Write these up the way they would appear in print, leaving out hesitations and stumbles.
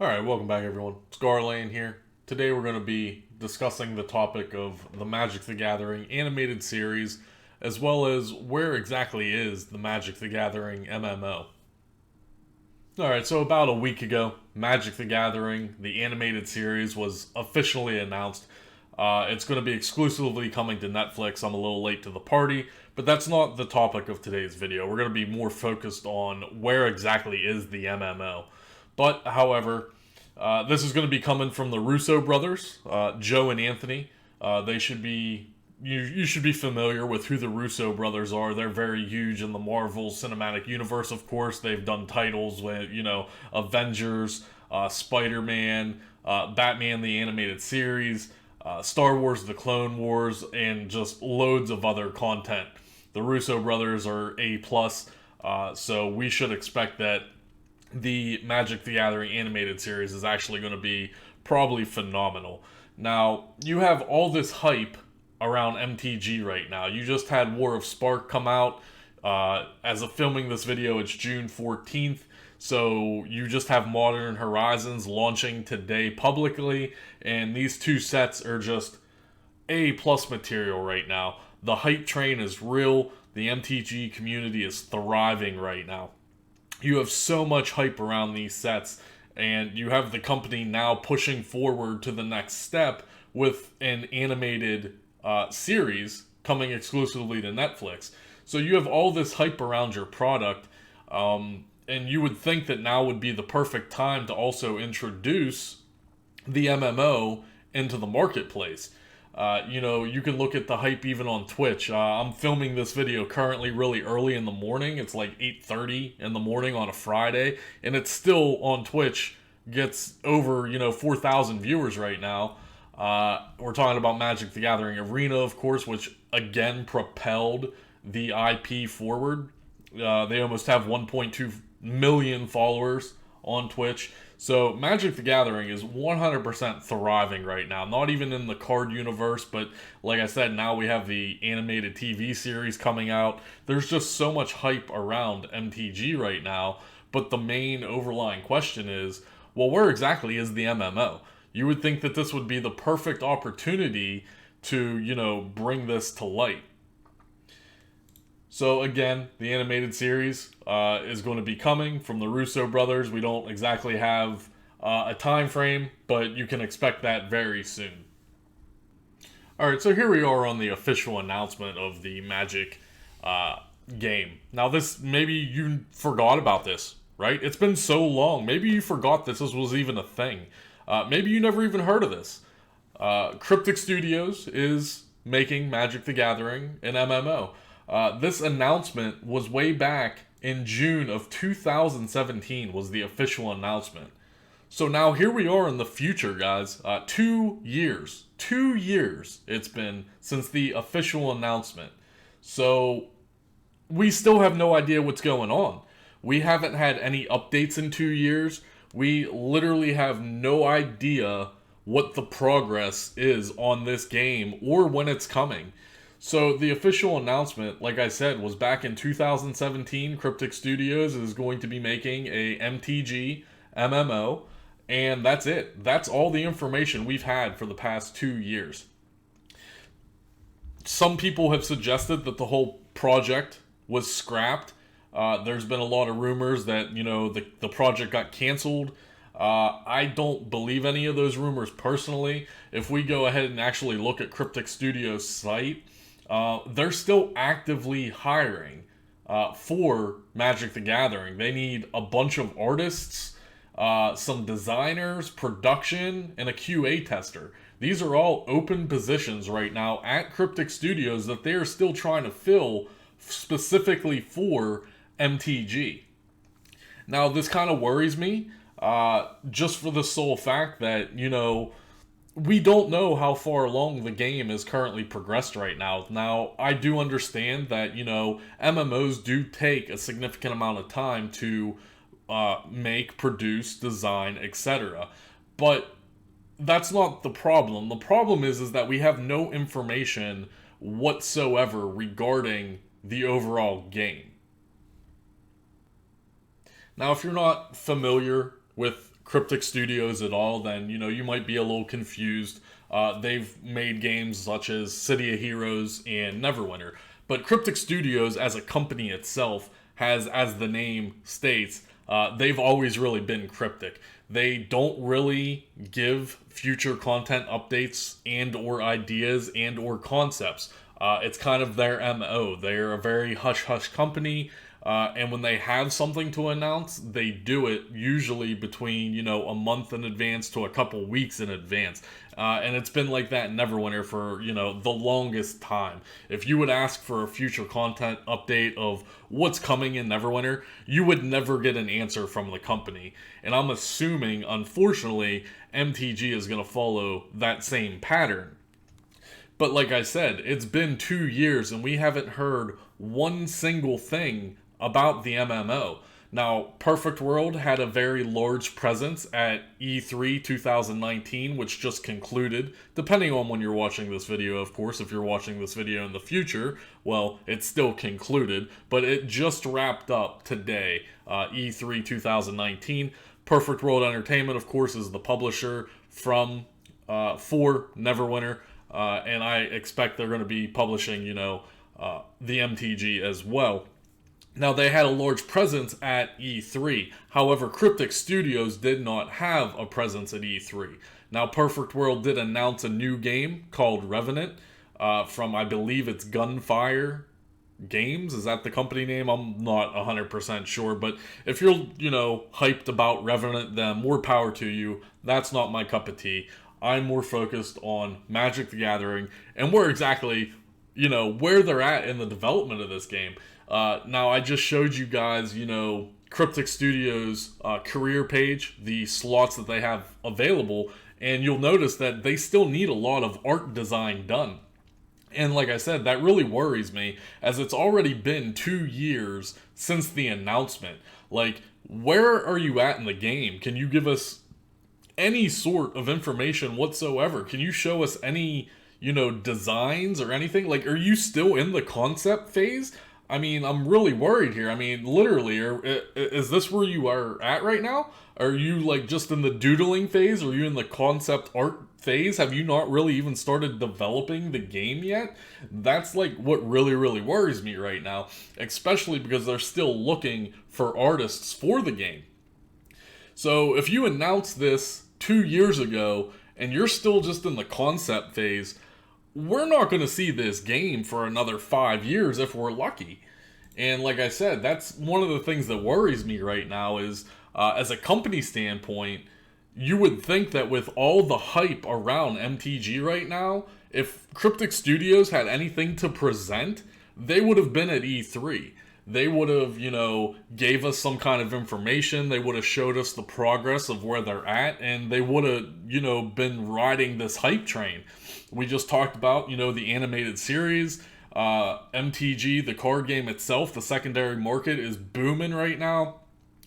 Alright, welcome back everyone. Scarlane here. Today we're going to be discussing the topic of the Magic the Gathering Animated Series, as well as where exactly is the Magic the Gathering MMO. Alright, so about a week ago, Magic the Gathering, the Animated Series, was officially announced. It's going to be exclusively coming to Netflix. I'm a little late to the party, but that's not the topic of today's video. We're going to be more focused on where exactly is the MMO. But, however, this is going to be coming from the Russo brothers, Joe and Anthony. They should be you should be familiar with who the Russo brothers are. They're very huge in the Marvel Cinematic Universe, of course. They've done titles with, Avengers, Spider-Man, Batman the Animated Series, Star Wars The Clone Wars, and just loads of other content. The Russo brothers are A+, so we should expect that the Magic the Gathering animated series is actually going to be probably phenomenal. Now, you have all this hype around MTG right now. You just had War of Spark come out. As of filming this video, it's June 14th. So you just have Modern Horizons launching today publicly. And these two sets are just A+ material right now. The hype train is real. The MTG community is thriving right now. You have so much hype around these sets, and you have the company now pushing forward to the next step with an animated series coming exclusively to Netflix. So you have all this hype around your product, and you would think that now would be the perfect time to also introduce the MMO into the marketplace. You can look at the hype even on Twitch. I'm filming this video currently really early in the morning. It's like 8:30 in the morning on a Friday, and it's still on Twitch. Gets over, 4,000 viewers right now. We're talking about Magic the Gathering Arena, of course, which again propelled the IP forward. They almost have 1.2 million followers on Twitch. So Magic the Gathering is 100% thriving right now. Not even in the card universe, but like I said, now we have the animated TV series coming out. There's just so much hype around MTG right now. But the main overlying question is, well, where exactly is the MMO? You would think that this would be the perfect opportunity to, bring this to light. So again, the animated series is going to be coming from the Russo brothers. We don't exactly have a time frame, but you can expect that very soon. Alright, so here we are on the official announcement of the Magic game. Now maybe you forgot about this, right? It's been so long. Maybe you forgot this was even a thing. Maybe you never even heard of this. Cryptic Studios is making Magic the Gathering an MMO. This announcement was way back in June of 2017 was the official announcement. So now here we are in the future, guys. 2 years. 2 years it's been since the official announcement. So we still have no idea what's going on. We haven't had any updates in 2 years. We literally have no idea what the progress is on this game or when it's coming. So the official announcement, like I said, was back in 2017. Cryptic Studios is going to be making a MTG MMO, and that's it. That's all the information we've had for the past 2 years. Some people have suggested that the whole project was scrapped. There's been a lot of rumors that, the project got canceled. I don't believe any of those rumors personally. If we go ahead and actually look at Cryptic Studios' site, they're still actively hiring for Magic the Gathering. They need a bunch of artists, some designers, production, and a QA tester. These are all open positions right now at Cryptic Studios that they are still trying to fill specifically for MTG. Now, this kind of worries me, just for the sole fact that, we don't know how far along the game is currently progressed right now. Now, I do understand that, MMOs do take a significant amount of time to make, produce, design, etc. But that's not the problem. The problem is that we have no information whatsoever regarding the overall game. Now, if you're not familiar with Cryptic Studios at all, then you might be a little confused. They've made games such as City of Heroes and Neverwinter, but Cryptic Studios as a company itself has, as the name states, they've always really been cryptic. They don't really give future content updates and or ideas and or concepts. It's kind of their MO. They're a very hush-hush company, and when they have something to announce, they do it usually between, a month in advance to a couple weeks in advance. And it's been like that in Neverwinter for, the longest time. If you would ask for a future content update of what's coming in Neverwinter, you would never get an answer from the company. And I'm assuming, unfortunately, MTG is going to follow that same pattern. But like I said, it's been 2 years and we haven't heard one single thing about the MMO. Now, Perfect World had a very large presence at E3 2019, which just concluded, depending on when you're watching this video, of course. If you're watching this video in the future, well, it's still concluded, but it just wrapped up today, E3 2019. Perfect World Entertainment, of course, is the publisher for Neverwinter, and I expect they're going to be publishing, the MTG as well. Now, they had a large presence at E3. However, Cryptic Studios did not have a presence at E3. Now, Perfect World did announce a new game called Revenant from, I believe it's Gunfire Games. Is that the company name? I'm not 100% sure. But if you're, hyped about Revenant, then more power to you. That's not my cup of tea. I'm more focused on Magic the Gathering and where exactly, where they're at in the development of this game. Now, I just showed you guys, Cryptic Studios' career page, the slots that they have available, and you'll notice that they still need a lot of art design done. And like I said, that really worries me, as it's already been 2 years since the announcement. Like, where are you at in the game? Can you give us any sort of information whatsoever? Can you show us any, designs or anything? Like, are you still in the concept phase? I mean, I'm really worried here. I mean, literally, is this where you are at right now? Are you, just in the doodling phase? Are you in the concept art phase? Have you not really even started developing the game yet? That's, what really, really worries me right now. Especially because they're still looking for artists for the game. So, if you announced this 2 years ago, and you're still just in the concept phase, we're not going to see this game for another 5 years if we're lucky. And like I said, that's one of the things that worries me right now is, as a company standpoint, you would think that with all the hype around MTG right now, if Cryptic Studios had anything to present, they would have been at E3. They would have, gave us some kind of information. They would have showed us the progress of where they're at, and they would have, been riding this hype train. We just talked about, the animated series, MTG, the card game itself, the secondary market is booming right now.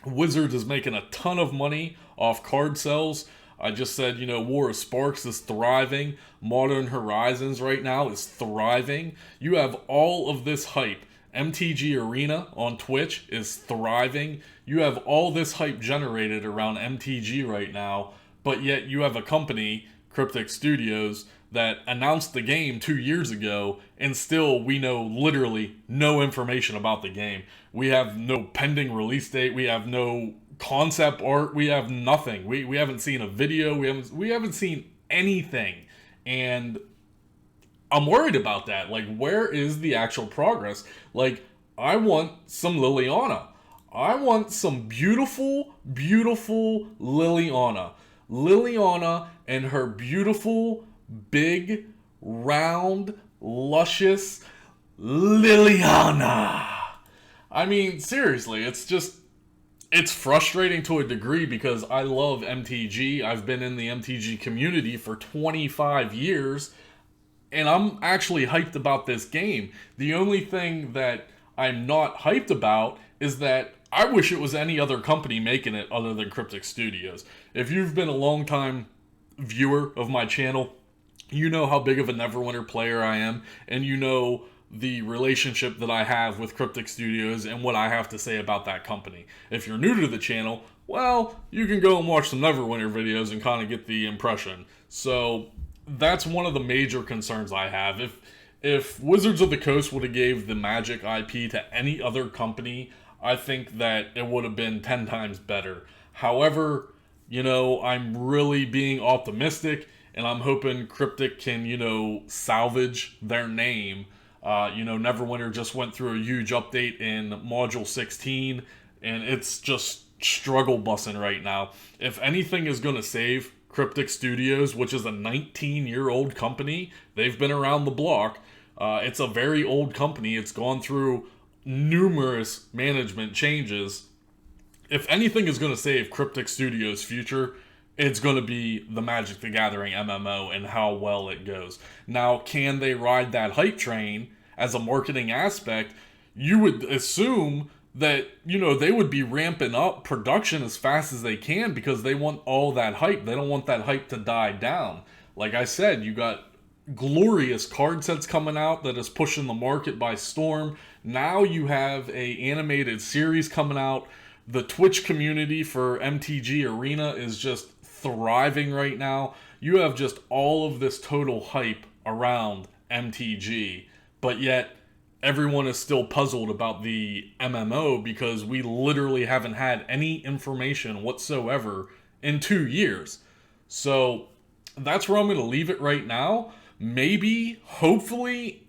Wizards is making a ton of money off card sales. I just said, War of Sparks is thriving. Modern Horizons right now is thriving. You have all of this hype. MTG Arena on Twitch is thriving. You have all this hype generated around MTG right now, but yet you have a company, Cryptic Studios, that announced the game 2 years ago, and still we know literally no information about the game. We have no pending release date. We have no concept art. We have nothing. We haven't seen a video. We haven't seen anything, and I'm worried about that. Where is the actual progress? I want some Liliana. I want some beautiful, beautiful Liliana. Liliana and her beautiful, big, round, luscious Liliana. I mean, seriously, it's frustrating to a degree because I love MTG. I've been in the MTG community for 25 years, and I'm actually hyped about this game. The only thing that I'm not hyped about is that I wish it was any other company making it other than Cryptic Studios. If you've been a long time viewer of my channel, you know how big of a Neverwinter player I am, and you know the relationship that I have with Cryptic Studios and what I have to say about that company. If you're new to the channel, Well, you can go and watch some Neverwinter videos and kind of get the impression. So that's one of the major concerns I have. If Wizards of the Coast would have gave the Magic IP to any other company, I think that it would have been 10 times better. However, I'm really being optimistic, and I'm hoping Cryptic can, salvage their name. Neverwinter just went through a huge update in Module 16, and it's just struggle bussing right now. If anything is going to save Cryptic Studios, which is a 19-year-old company, they've been around the block. It's a very old company. It's gone through numerous management changes. If anything is going to save Cryptic Studios' future, it's going to be the Magic the Gathering MMO and how well it goes. Now, can they ride that hype train as a marketing aspect? You would assume that, they would be ramping up production as fast as they can because they want all that hype. They don't want that hype to die down. Like I said, you got glorious card sets coming out that is pushing the market by storm. Now you have a animated series coming out. The Twitch community for MTG Arena is just thriving right now. You have just all of this total hype around MTG, but yet everyone is still puzzled about the MMO because we literally haven't had any information whatsoever in 2 years. So that's where I'm going to leave it right now. Maybe, hopefully,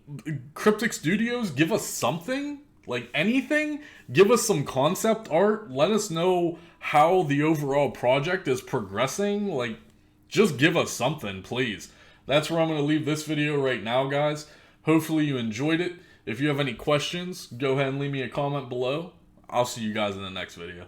Cryptic Studios give us something, like anything. Give us some concept art. Let us know how the overall project is progressing. Like, just give us something, please. That's where I'm going to leave this video right now, guys. Hopefully you enjoyed it. If you have any questions, go ahead and leave me a comment below. I'll see you guys in the next video.